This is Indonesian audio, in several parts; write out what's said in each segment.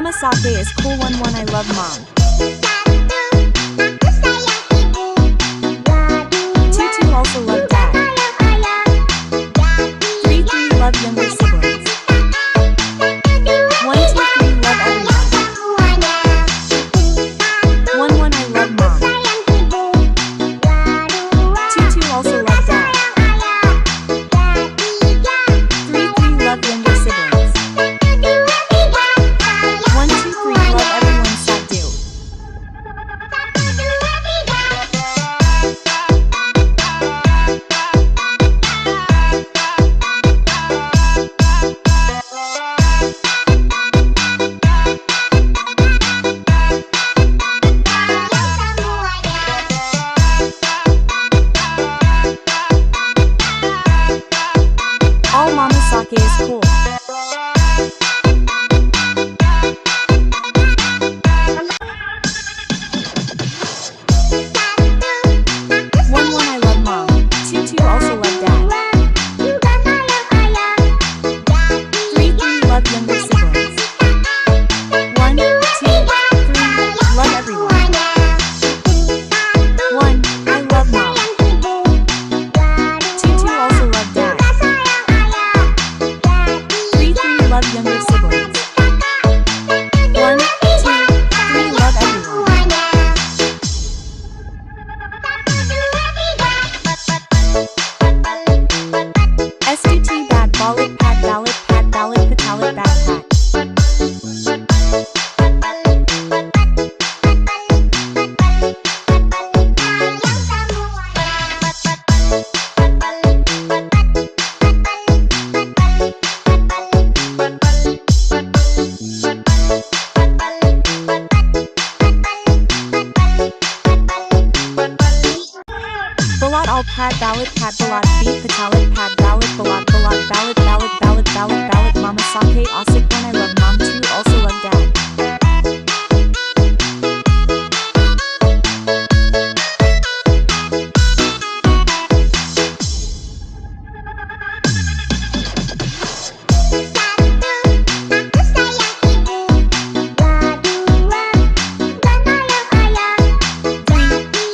Mama Sake is cool. 1 I love mom. 2 also love dad. 3 love younger siblings. 1 2 3 love everyone. 1 I love mom. 2 also love dad. 3 love younger siblings. 1 2 3 love everyone. Stop do. All Mama Sake is cool. One I love mom. 2 also love dad. 3 love younger siblings. 1 2 3 love everyone. 1 I love mom. 2 also love dad. 3 love younger siblings. 1 2 3 love everyone. STT bad ballot pad ballot patalit backpack. Balat all pad ballot balat beat patalit pad ballot balat ballot Mama Sake Osik. 1 I love mom. 2 also love dad.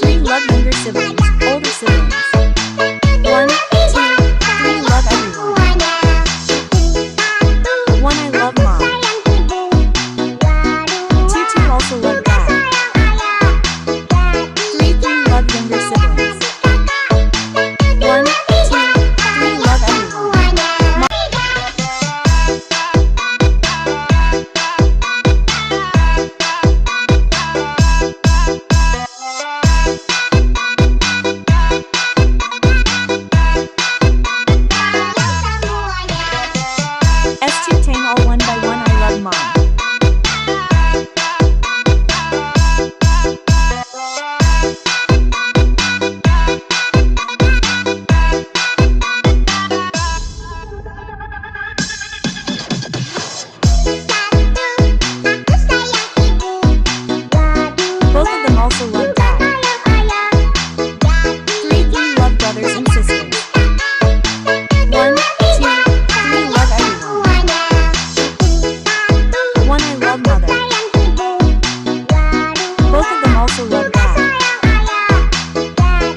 Three love younger siblings, older siblings. 1 2 3 love everyone. 1 I love mom. 2 also love dad. 3 love younger siblings. 1 2 3 love everyone. S2 Tang all 1 by 1 I love mom. Both of them also love dad. 3 love brothers and sisters. 1 2 3 love everyone. 1 I love mother. Both of them also love dad.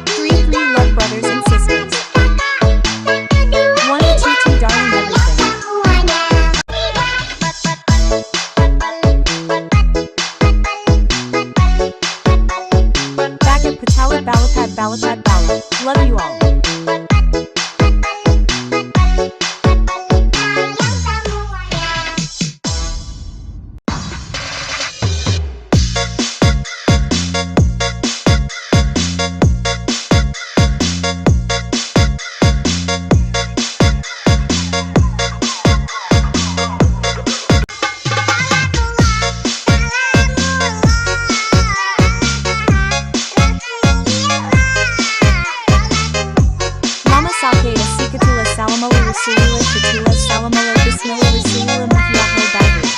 3 love brothers and sisters. 1 2 darling everything. Back at patalit ballot. Love you all. Mama Sake is sikatula salamala rasulila shatula salamala bismillah rasulila muhiyaho bagri.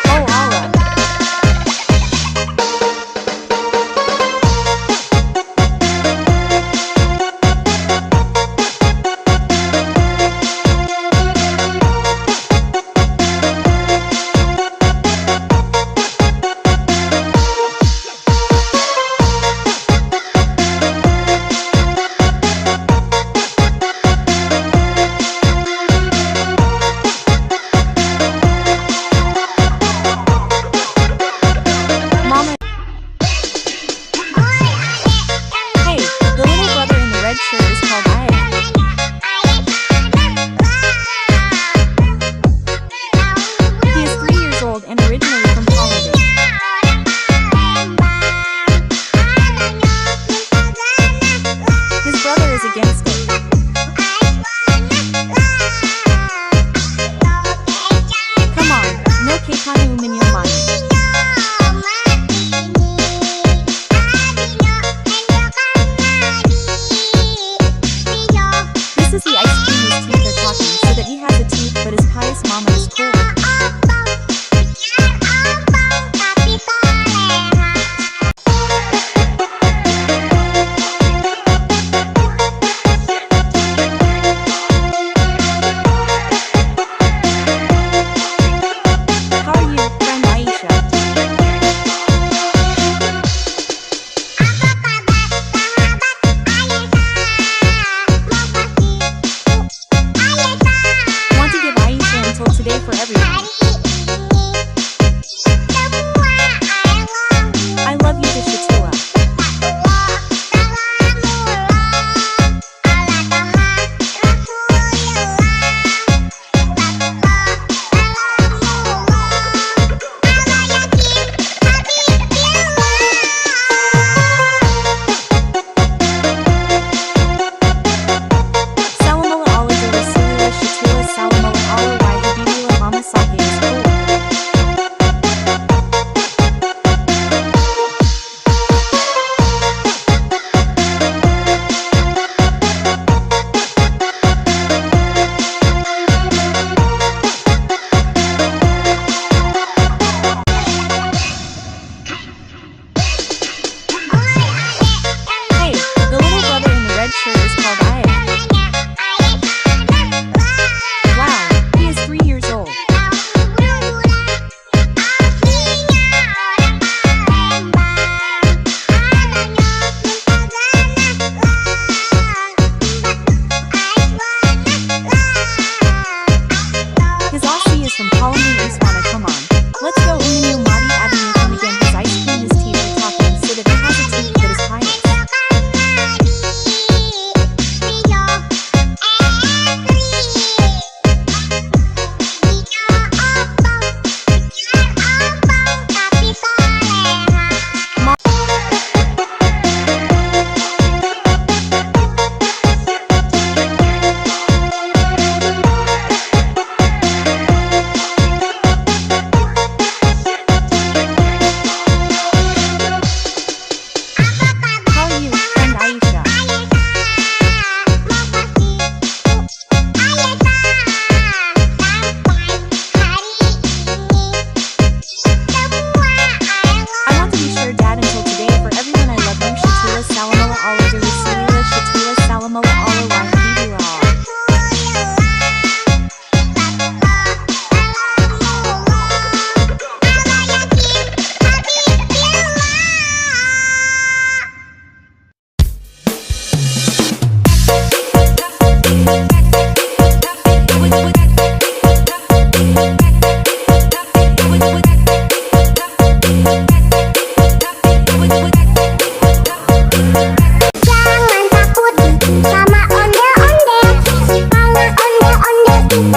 Oh Allah.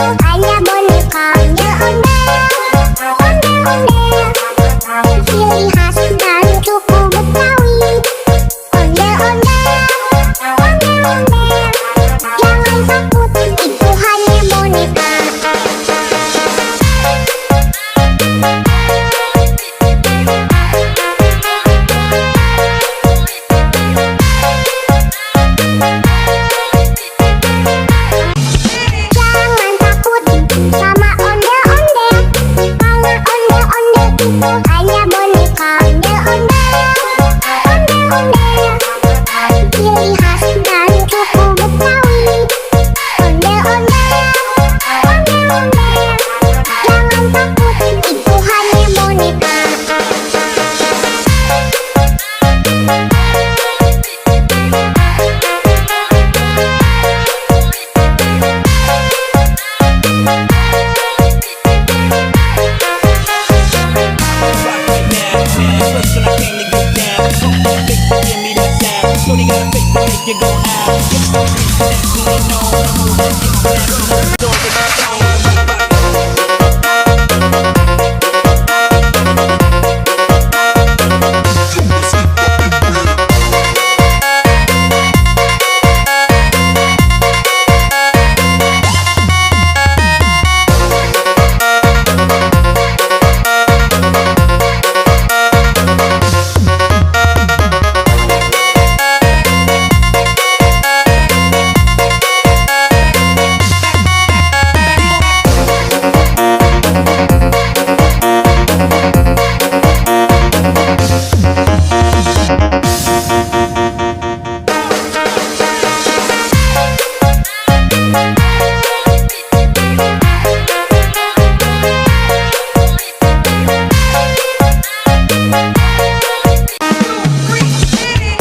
hanya boneka ondel-ondel, ondel-ondel, ciri khas dari suku Betawi. Ondel-ondel, ondel-ondel, jangan takut, itu hanya boneka. Jangan takut sama ondel-ondel, karena ondel-ondel itu hanya boneka ondel-ondel, ondel-ondel, ciri khas dari suku Betawi. Ondel-ondel, ondel-ondel, jangan takut, itu hanya boneka.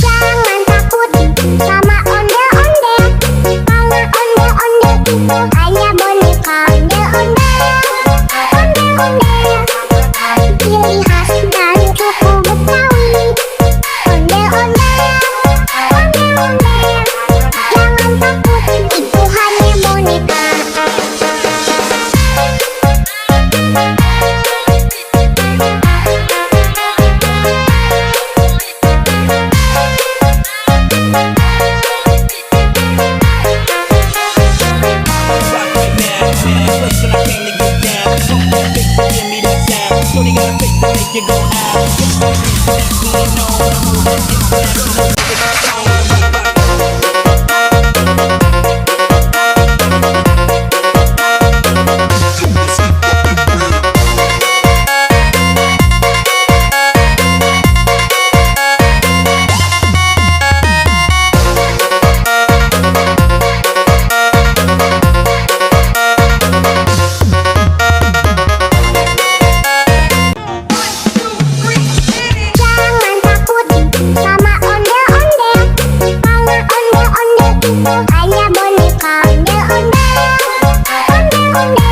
Jangan takut sama ondel-ondel, karena ondel-ondel itu hanya boneka ondel-ondel, ondel-ondel, ciri khas dari suku Betawi. Ondel-ondel, ondel-ondel, jangan takut, itu hanya boneka. Jangan takut sama ondel-ondel, karena ondel-ondel itu hanya boneka ondel-ondel, ondel-ondel,